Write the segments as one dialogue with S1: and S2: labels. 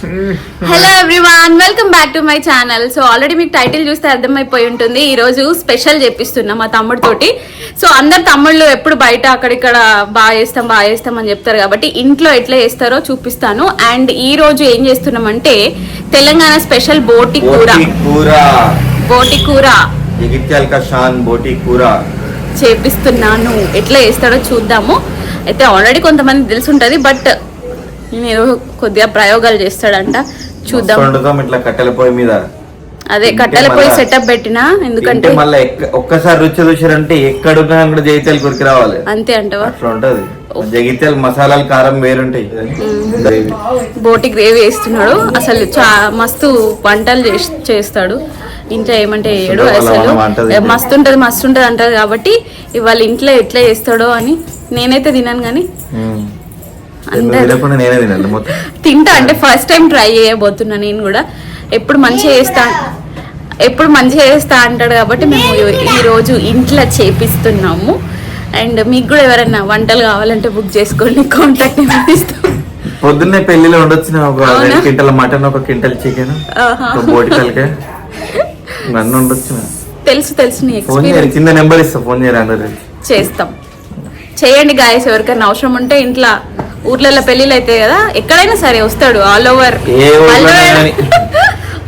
S1: Hello everyone, welcome back to my channel. So already మీకు title చూస్తే అర్థమైపోయి ఉంటుంది. ఈ రోజు స్పెషల్ చేపిస్తున్నా మా తమ్ముడు తోటి. సో అందరు తమ్ముళ్ళు ఎప్పుడు బయట అక్కడిక్కడ బాగా చేస్తాం అని చెప్తారు కాబట్టి ఇంట్లో ఎట్లా చేస్తారో చూపిస్తాను. అండ్ ఈ రోజు ఏం చేస్తున్నామంటే తెలంగాణ స్పెషల్ బోటి కూర చేపిస్తున్నాను. ఎట్లా చేస్తాడో చూద్దాము. అయితే ఆల్రెడీ కొంతమంది తెలుసుంటది, బట్ నేను కొద్దిగా ప్రయోగాలు చేస్తాడంట, చూద్దాం.
S2: ఇట్లా కట్టెల పొయ్యి మీద
S1: అదే కట్టెల పొయ్యి సెటప్ పెట్టినా, ఎందుకంటే
S2: మళ్ళీ ఒక్కసారి రుచి చూసారంటే ఎక్కడున్నా అక్కడ జగిత్యాల కొరికి రావాలి.
S1: అంతే అంటవా?
S2: అట్లా ఉంటది. జగిత్యాల మసాలాలు కారం వేరుంటాయి.
S1: బోటి గ్రేవీ వేస్తున్నాడు. అసలు మస్తు వంటలు చేస్తాడు. ఇంట్లో ఏమంటే వేయడు, అసలు మస్తు ఉంటది అంటారు. కాబట్టి ఇవాళ ఇంట్లో ఎట్లా చేస్తాడో అని నేనైతే తినాను, కానీ తింటా. అంటే ఫస్ట్ టైం ట్రై చేయబోతున్నా నేను కూడా. ఎప్పుడు మంచిగా చేస్తా అంటాడు కాబట్టి మేము ఈ రోజు ఇంట్లో చేపిస్తున్నాము. అండ్ మీకు కూడా ఎవరైనా వంటలు కావాలంటే బుక్ చేసుకోండి, కాంటాక్ట్ నెంబర్ ఇస్తాం.
S2: పొద్దున్నే పెళ్లిలో ఉండొచ్చిన ఒక క్వింటల్ మటన్, ఒక క్వింటల్ చికెన్, బోటికల్కే అన్నీ ఉండొచ్చు. తెలుసు కింద నెంబర్ ఇస్తా, ఫోన్ చేయరా.
S1: చేస్తాం, చేయండి గాయస్. ఎవరికైనా అవసరం ఉంటే ఇంట్లో ఊర్లలో పెళ్లిళ్ళు అవుతాయి కదా, ఎక్కడైనా సరే వస్తాడు. ఆల్ ఓవర్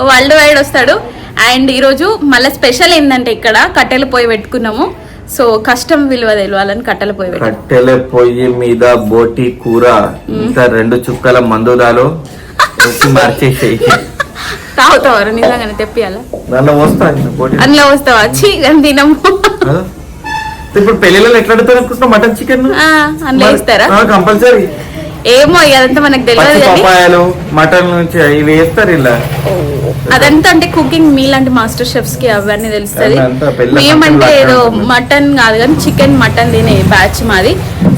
S1: వరల్డ్ వైడ్ వస్తాడు. అండ్ ఈరోజు మళ్ళీ స్పెషల్ ఏంటంటే ఇక్కడ కట్టెల పొయ్యి పెట్టుకున్నాము. సో కష్టం విలువ తెలియాలని కట్టెల
S2: పొయ్యి మీద బోటి కూర, ఇంకా 2 చుక్కల మందుదాలు మార్చేసేయి.
S1: తాగుతావారు నిజంగానే? తెప్పియాలా?
S2: అందులో
S1: వస్తావా? తినము.
S2: ఇప్పుడు పెళ్లిలో ఎట్లా అడుగుతారు అనుకుంటున్నా? మటన్ చికెన్
S1: అందులో ఇస్తారా?
S2: కంపల్సరీ.
S1: ఏమో అదంతా మనకు తెలియదు.
S2: మటన్ నుంచి ఇవి వేస్తారు ఇలా.
S1: అదంతా అంటే కుకింగ్ మీల్ అంటే మాస్టర్ షెఫ్స్ కి అవన్నీ తెలుస్తుంది. మేమంటే ఏదో మటన్ కాదు కానీ చికెన్ మటన్ తినే బ్యాచ్ మాది.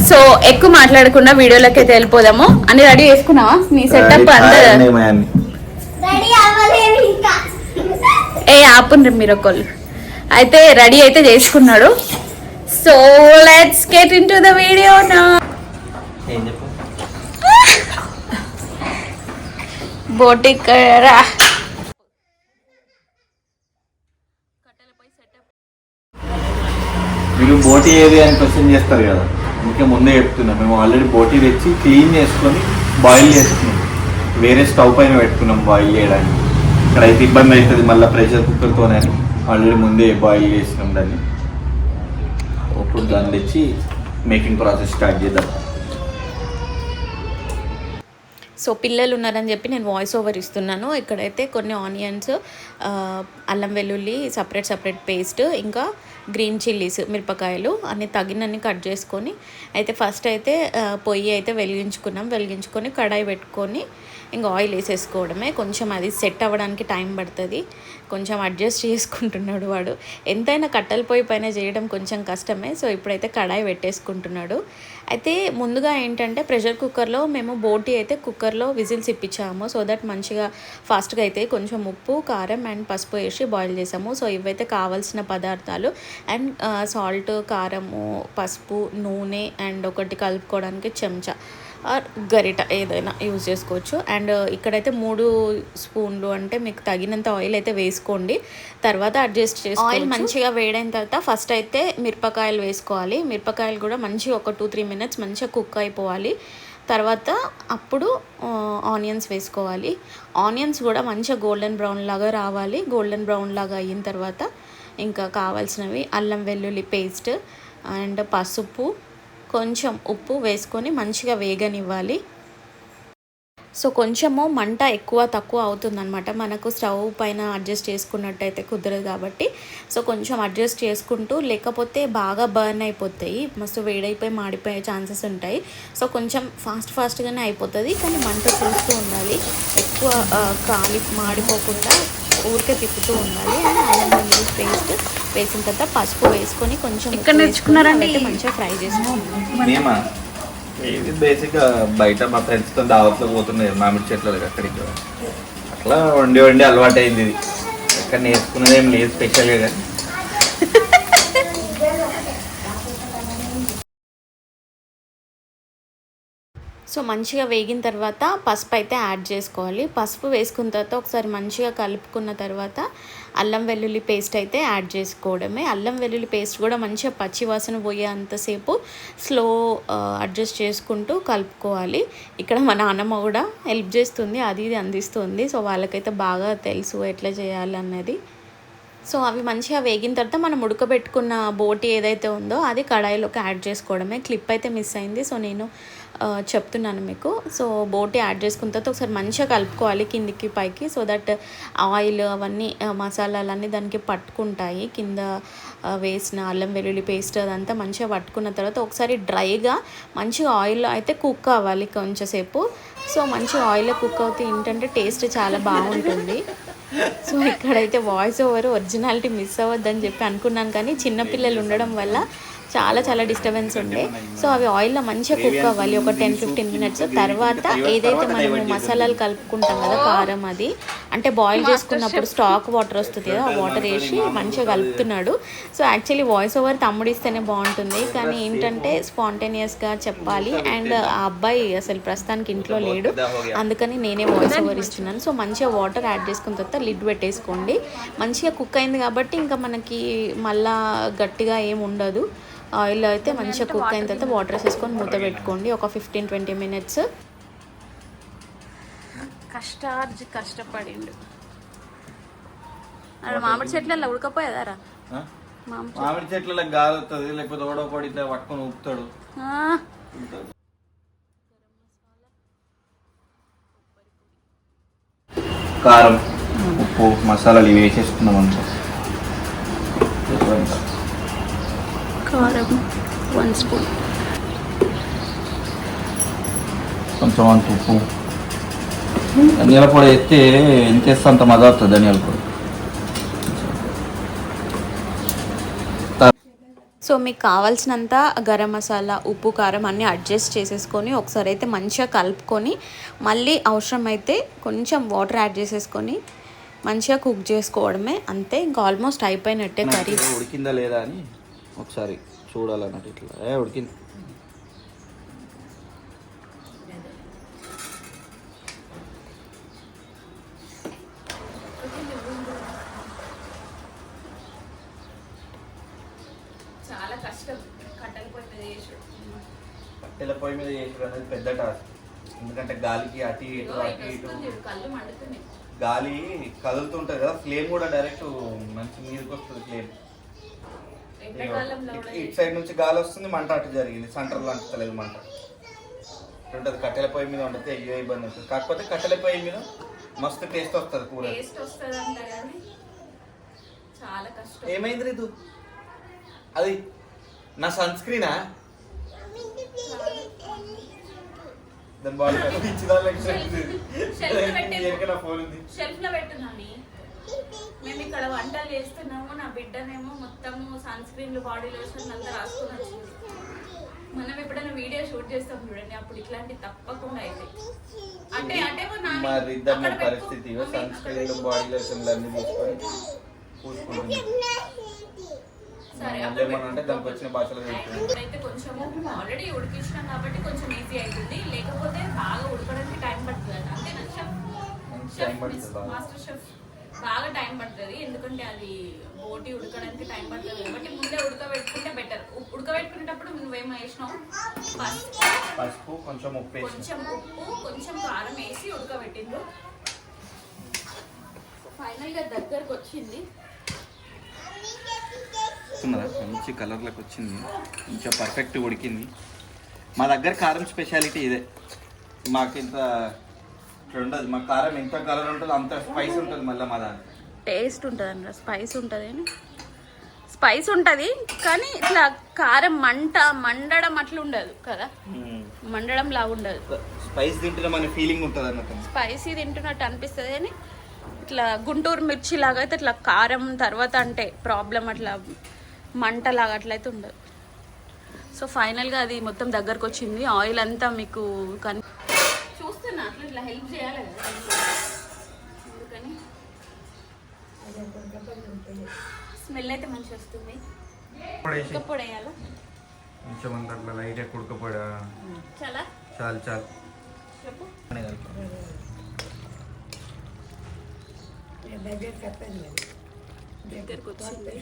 S1: సో ఎక్కువ మాట్లాడకుండా వీడియోలోకి అయితే వెళ్ళిపోదాము. అన్ని రెడీ చేసుకున్నావా? నీ సెటప్ అంతా ఆపుండ్రి మీరు ఒకళ్ళు. అయితే రెడీ అయితే చేసుకున్నాడు. So let's get into the video now. బోటి కూర
S2: మీరు బోటి ఏది అని క్వశ్చన్ చేస్తారు కదా, ఇంకా ముందే చెప్తున్నా. మేము ఆల్రెడీ బోటి తెచ్చి క్లీన్ చేసుకొని బాయిల్ చేసుకున్నాం. వేరే స్టవ్ పైన పెట్టుకున్నాం బాయిల్ చేయడానికి. ఇక్కడైతే ఇబ్బంది అవుతుంది మళ్ళీ ప్రెషర్ కుక్కర్తోనే. ఆల్రెడీ ముందే బాయిల్ చేసినాం దాన్ని. ఇప్పుడు దాన్ని తెచ్చి మేకింగ్ ప్రాసెస్ స్టార్ట్ చేద్దాం.
S1: సో పిల్లలు ఉన్నారని చెప్పి నేను వాయిస్ ఓవర్ ఇస్తున్నాను. ఇక్కడైతే కొన్ని ఆనియన్స్, అల్లం వెల్లుల్లి సపరేట్ పేస్ట్, ఇంకా గ్రీన్ చిల్లీస్, మిరపకాయలు అన్ని తగినన్ని కట్ చేసుకొని అయితే ఫస్ట్ అయితే పొయ్యి అయితే వెలిగించుకొని కడాయి పెట్టుకొని ఇంకా ఆయిల్ వేసేసుకోవడమే. కొంచెం అది సెట్ అవ్వడానికి టైం పడుతుంది. కొంచెం అడ్జస్ట్ చేసుకుంటున్నాడు వాడు. ఎంతైనా కట్టెల పొయ్యి పైన చేయడం కొంచెం కష్టమే. సో ఇప్పుడైతే కడాయి పెట్టేసుకుంటున్నాడు. అయితే ముందుగా ఏంటంటే ప్రెషర్ కుక్కర్లో మేము బోటి అయితే కుక్కర్లో విజిల్స్ ఇప్పించాము. సో దట్ మంచిగా ఫాస్ట్గా అయితే కొంచెం ఉప్పు, కారం అండ్ పసుపు వేసి బాయిల్ చేసాము. సో ఇవైతే కావాల్సిన పదార్థాలు. అండ్ సాల్ట్, కారము, పసుపు, నూనె అండ్ ఒకటి కలుపుకోవడానికి చెంచా ఆర్ గరిట ఏదైనా యూజ్ చేసుకోవచ్చు. అండ్ ఇక్కడైతే 3 స్పూన్లు అంటే మీకు తగినంత ఆయిల్ అయితే వేసుకోండి. తర్వాత అడ్జస్ట్ చేసుకో. ఆయిల్ మంచిగా వేడైన తర్వాత ఫస్ట్ అయితే మిరపకాయలు వేసుకోవాలి. మిరపకాయలు కూడా మంచిగా ఒక 2-3 మినిట్స్ మంచిగా కుక్ అయిపోవాలి. తర్వాత అప్పుడు ఆనియన్స్ వేసుకోవాలి. ఆనియన్స్ కూడా మంచిగా గోల్డెన్ బ్రౌన్ లాగా రావాలి. గోల్డెన్ బ్రౌన్ లాగా అయిన తర్వాత ఇంకా కావాల్సినవి అల్లం వెల్లుల్లి పేస్ట్ అండ్ పసుపు, కొంచెం ఉప్పు వేసుకొని మంచిగా వేగనివ్వాలి. సో కొంచెము మంట ఎక్కువ తక్కువ అవుతుందన్నమాట. మనకు స్టవ్ పైన అడ్జస్ట్ చేసుకున్నట్టయితే కుదరదు కాబట్టి సో కొంచెం అడ్జస్ట్ చేసుకుంటూ, లేకపోతే బాగా బర్న్ అయిపోతాయి, మస్తు వేడైపోయి మాడిపోయే ఛాన్సెస్ ఉంటాయి. సో కొంచెం ఫాస్ట్గానే అయిపోతుంది, కానీ మంట చూస్తూ ఉండాలి. ఎక్కువ కాలి మాడిపోకుండా ఊరికే తిప్పుతూ ఉండాలి. అండ్ అల్లం వెల్లుల్లి పేస్ట్ వేసిన తర్వాత పసుపు వేసుకొని కొంచెం ఇక్కడ నేర్చుకున్నారంటే మంచిగా ఫ్రై చేసుకుంటాం.
S2: ఇది బేసిక్గా బయట మా ఫ్రెండ్స్తో దావత్లో పోతున్నాయి మామిడి చెట్లు అక్కడికి, అట్లా వండి అలవాటు అయింది. ఇది ఎక్కడ నేర్చుకున్నది ఏం లేదు స్పెషల్గా. కానీ
S1: సో మంచిగా వేగిన తర్వాత పసుపు అయితే యాడ్ చేసుకోవాలి. పసుపు వేసుకున్న తర్వాత ఒకసారి మంచిగా కలుపుకున్న తర్వాత అల్లం వెల్లుల్లి పేస్ట్ అయితే యాడ్ చేసుకోవడమే. అల్లం వెల్లుల్లి పేస్ట్ కూడా మంచిగా పచ్చి వాసన పోయేంతసేపు స్లో అడ్జస్ట్ చేసుకుంటూ కలుపుకోవాలి. ఇక్కడ మా నాన్నమ్మ కూడా హెల్ప్ చేస్తుంది, అది ఇది అందిస్తుంది. సో వాళ్ళకైతే బాగా తెలుసు ఎట్లా చేయాలి అన్నది. సో అవి మంచిగా వేగిన తర్వాత మనం ఉడకబెట్టుకున్న బోటి ఏదైతే ఉందో అది కడాయిలోకి యాడ్ చేసుకోవడమే. క్లిప్ అయితే మిస్ అయింది, సో నేను చెప్తున్నాను మీకు. సో బోటి యాడ్ చేసుకున్న తర్వాత ఒకసారి మంచిగా కలుపుకోవాలి కిందికి పైకి, సో దట్ ఆయిల్ అవన్నీ మసాలాలన్నీ దానికి పట్టుకుంటాయి. కింద వేసిన అల్లం వెల్లుల్లి పేస్ట్ అదంతా మంచిగా పట్టుకున్న తర్వాత ఒకసారి డ్రైగా మంచిగా ఆయిల్లో అయితే కుక్ అవ్వాలి కొంచెంసేపు. సో మంచిగా ఆయిల్లో కుక్ అవుతే ఏంటంటే టేస్ట్ చాలా బాగుంటుంది. సో ఇక్కడైతే వాయిస్ ఓవర్ ఒరిజినాలిటీ మిస్ అవ్వద్దని చెప్పి అనుకున్నాను, కానీ చిన్నపిల్లలు ఉండడం వల్ల చాలా డిస్టర్బెన్స్ ఉండే. సో అవి ఆయిల్లో మంచిగా కుక్ అవ్వాలి ఒక 10-15 మినిట్స్. తర్వాత ఏదైతే మనము మసాలాలు కలుపుకుంటాం కదా, కారం అది అంటే బాయిల్ చేసుకున్నప్పుడు స్టాక్ వాటర్ వస్తుంది కదా, ఆ వాటర్ వేసి మంచిగా కలుపుతున్నాడు. సో యాక్చువల్లీ వాయిస్ ఓవర్ తమ్ముడు ఇస్తేనే బాగుంటుంది, కానీ ఏంటంటే స్పాంటేనియస్గా చెప్పాలి. అండ్ ఆ అబ్బాయి అసలు ప్రస్తుతానికి ఇంట్లో లేడు, అందుకని నేనే వాయిస్ ఓవర్ ఇస్తున్నాను. సో మంచిగా వాటర్ యాడ్ చేసుకున్న తర్వాత లిడ్ పెట్టేసుకోండి. మంచిగా కుక్ అయింది కాబట్టి ఇంకా మనకి మళ్ళా గట్టిగా ఏమి ఉండదు. ఆయిల్ అయితే మంచిగా కుక్ అయిన తర్వాత వాటర్ వేసేసుకొని మూత పెట్టుకోండి ఒక 15-20 మినిట్స్. కష్టపడిండు. మామిడి చెట్లలో ఉడకపోయేదారా?
S2: మామిడి చెట్లలో గాలి వస్తుంది, లేకపోతే ఓడొకటి ఇట్లా పట్టుకొని ఊపుతాడు. కారం, ఉప్పు, మసాలాలు ఇవి వేసేసుకున్నాం అనుకో.
S1: కారం 1 స్పూన్,
S2: కొంచెం అంత ఉప్పు. ధనియాల పొడి వేస్తే ఎంత వేస్తే అంత మజా వస్తుంది ధనియాల పొడి.
S1: సో మీకు కావాల్సినంత గరం మసాలా, ఉప్పు, కారం అన్నీ అడ్జస్ట్ చేసేసుకొని ఒకసారి అయితే మంచిగా కలుపుకొని మళ్ళీ అవసరమైతే కొంచెం వాటర్ యాడ్ చేసేసుకొని మంచిగా కుక్ చేసుకోవడమే. అంతే, ఇంకా ఆల్మోస్ట్ అయిపోయినట్టే కర్రీ.
S2: ఉడికిందా లేదా అని ఒకసారి చూడాలన్నట్టు. ఇట్లా ఉడికింది.
S1: చాలా కష్టం కట్టెల పొయ్యి మీద చేసుడు.
S2: కట్టెల పొయ్యి మీద చేసుడు అనేది పెద్ద టాస్క్, ఎందుకంటే గాలికి అటు ఇటు
S1: కళ్ళు మండుతున్నాయి.
S2: గాలి కదులుతుంటుంది కదా, ఫ్లేమ్ కూడా డైరెక్ట్ మంచి మీదకి వస్తుంది. ఫ్లేమ్ ఇటు సైడ్ నుంచి గాలి వస్తుంది, మంట అటు జరిగింది, సెంటర్లో అంటలేదు మంట ఉంటుంది. కట్టెల పొయ్యి మీద వండితే అయ్యో ఇబ్బంది ఉంటుంది. కాకపోతే కట్టెల పొయ్యి మీద మస్తు టేస్ట్ వస్తుంది కూర.
S1: చాలా కష్టం.
S2: ఏమైంది రీతు? అది నా సన్ స్క్రీనా? దాని బాడీ ఫోన్ ఉంది,
S1: షెల్ఫ్ లో పెట్టున్నాను. మేము ఇక్కడ వంటలు చేస్తున్నాము, నా బిడ్డనేమో మొత్తము సన్ స్క్రీన్లు, బాడీ లోషన్ అంతా రాసుకొని వచ్చింది. మనం ఎప్పుడైనా వీడియో షూట్ చేస్తాం చూడండి, అప్పుడు ఇట్లాంటి తప్పకుండా అయితే
S2: మరి ఇద్దరు పరిస్థితి సన్ స్క్రీన్లు, బాడీ లోషన్లు అన్ని తీసుకొని పూసుకుంటుంది. అంటే దానికి వచ్చిన భాషలో
S1: ఇప్పుడైతే కొంచెం ఆల్రెడీ ఉడికించినాం కాబట్టి కొంచెం ఈజీ అవుతుంది, లేకపోతే బాగా ఉడకడానికి టైం పడుతుంది. అంటే మాస్టర్ షెఫ్ బాగా టైం పడుతుంది, ఎందుకంటే అది బోటి ఉడకడానికి టైం పడుతుంది కాబట్టి ముందే ఉడకబెట్టుకుంటే బెటర్. ఉడకబెట్టుకునేటప్పుడు నువ్వేమో వేసినావు,
S2: పసుపు, కొంచెం ఉప్పు,
S1: కొంచెం కారం వేసి ఉడకబెట్టిండ్రు. ఫైనల్గా దగ్గరకు వచ్చింది,
S2: మంచి కలర్లోకి వచ్చింది, కొంచెం పర్ఫెక్ట్ ఉడికింది. మా దగ్గర కారం స్పెషాలిటీ ఇదే, మాకు ఇంత ఉండదు. మా కారం ఎంత కలర్ ఉంటుందో అంత స్పైస్ ఉంటుంది. మళ్ళీ మా దాంట్లో
S1: టేస్ట్ ఉంటుంది అన్న, స్పైస్ ఉంటుంది కానీ ఇట్లా కారం మండడం అట్లా ఉండదు కదా, మండడం లాగా ఉండదు.
S2: స్పైస్ తింటున్నా మన ఫీలింగ్ ఉంటుంది అన్నట్టు,
S1: స్పైసీ తింటున్నట్టు అనిపిస్తుంది. కానీ ఇట్లా గుంటూరు మిర్చి లాగా అయితే ఇట్లా కారం తర్వాత అంటే ప్రాబ్లం అట్లా మంటలాగా అట్లయితే ఉండదు. సో ఫైనల్గా అది మొత్తం దగ్గరకు వచ్చింది. ఆయిల్ అంతా మీకు చూస్తున్నా అట్లా ఇట్లా హెల్ప్ చేయాలి కదా, అందుకని స్మెల్ అయితే మంచిగా వస్తుంది. ఉడకపోయాలా
S2: కొంచెం లైట్ ఉడకపోయా,
S1: చాలా
S2: చాలు చాలు.
S1: చెప్పు. దగ్గరకు వచ్చింది.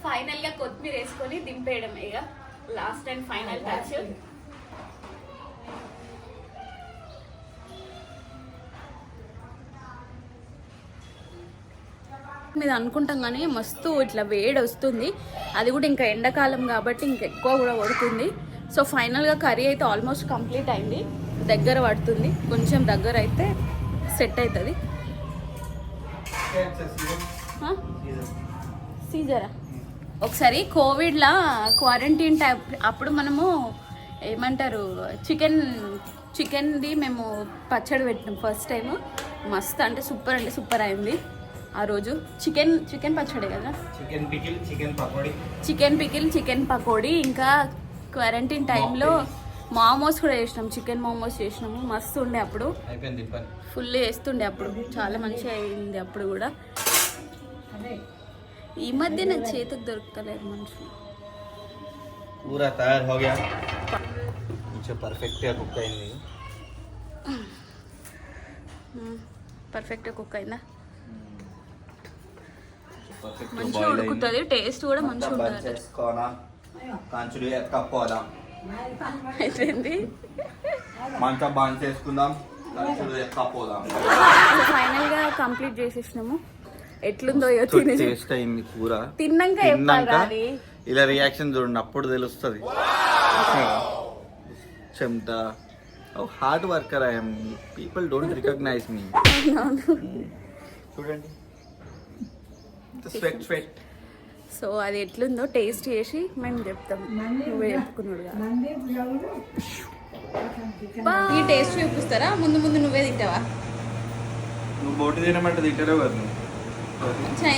S1: ఫైనల్ గా కొత్తిమీర వేసుకొని దింపేయడం ఇక లాస్ట్ అండ్ ఫైనల్ టచ్. మీద అనుకుంటాం కానీ మస్తు ఇట్లా వేడి వస్తుంది, అది కూడా ఇంకా ఎండాకాలం కాబట్టి ఇంకా ఎక్కువ కూడా పడుతుంది. సో ఫైనల్గా కర్రీ అయితే ఆల్మోస్ట్ కంప్లీట్ అయింది, దగ్గర పడుతుంది, కొంచెం దగ్గర అయితే సెట్ అవుతుంది. సీజరా ఒకసారి కోవిడ్లా క్వారంటైన్ టైప్ అప్పుడు మనము ఏమంటారు చికెన్ది మేము పచ్చడి పెట్టినాం ఫస్ట్ టైం. మస్తు అంటే సూపర్ అయింది ఆ రోజు. చికెన్ పచ్చడి కదా, చికెన్ పికిల్, చికెన్ పకోడీ, ఇంకా క్వారంటైన్ టైంలో మోమోస్ కూడా చేసినాం, చికెన్ మోమోస్ చేసినాము. మస్తు ఉండే అప్పుడు, ఫుల్ వేస్తుండే అప్పుడు, చాలా మంచిగా అయింది అప్పుడు కూడా. ఈ మధ్య నాకు చేతికి దొరుకుతలేదు మనుషులు.
S2: पूरा तैयार हो गया, కొంచెం పర్ఫెక్ట్గా కుక్ అయింది.
S1: పర్ఫెక్ట్గా కుక్ అయిందా? మంచిగా ఉడుకుతుంది, టేస్ట్ కూడా మంచిగా ఉంటుంది.
S2: కంచుడు ఎక్కపోదాం,
S1: అయిపోయింది.
S2: మంచిగా బాగా చేసుకుందాం, కంచుడు ఎక్కపోదాం.
S1: ఫైనల్ గా కంప్లీట్ చేసేసినాము. ఎట్లుందో
S2: టేస్ట్ అయింది కూర.
S1: తిన్నాక
S2: ఇలా రియాక్షన్ చూడండి, అప్పుడు తెలుస్తుంది. చెమట, hard worker I'm, people don't recognize me. చూడండి స్వెట్.
S1: సో అది ఎట్లుందో టేస్ట్ చేసి మేము చెప్తాం, నువ్వే చెప్పుకున్నాడు. ఈ టేస్ట్ చూపిస్తారా? ముందు నువ్వే తింటావా?
S2: నువ్వు బోటి తినమంటే తింటారే కదా నువ్వు.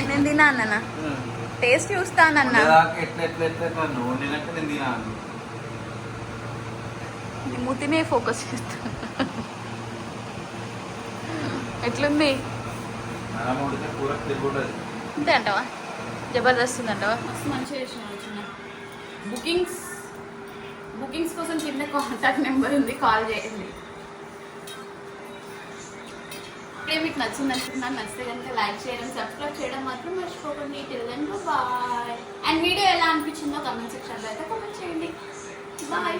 S1: నేను తినా అన్న, టేస్ట్ చూస్తానన్నా. మూతినే ఫోకస్ చేస్తా. ఎట్లుంది? అంతే అంటావా? జబర్దస్త్ ఉంది అంటావా? మస్తు మంచిగా చేసిన. బుకింగ్స్ కోసం కింద కాంటాక్ట్ నెంబర్ ఉంది, కాల్ చేయండి. ఇప్పుడే మీకు నచ్చిందంటున్నాను. నచ్చితే కనుక లైక్ చేయడం, సబ్స్క్రైబ్ చేయడం మాత్రం మర్చిపోకండి. బాయ్. అండ్ వీడియో ఎలా అనిపించిందో కమెంట్ సెక్షన్లో అయితే కామెంట్ చేయండి. బాయ్.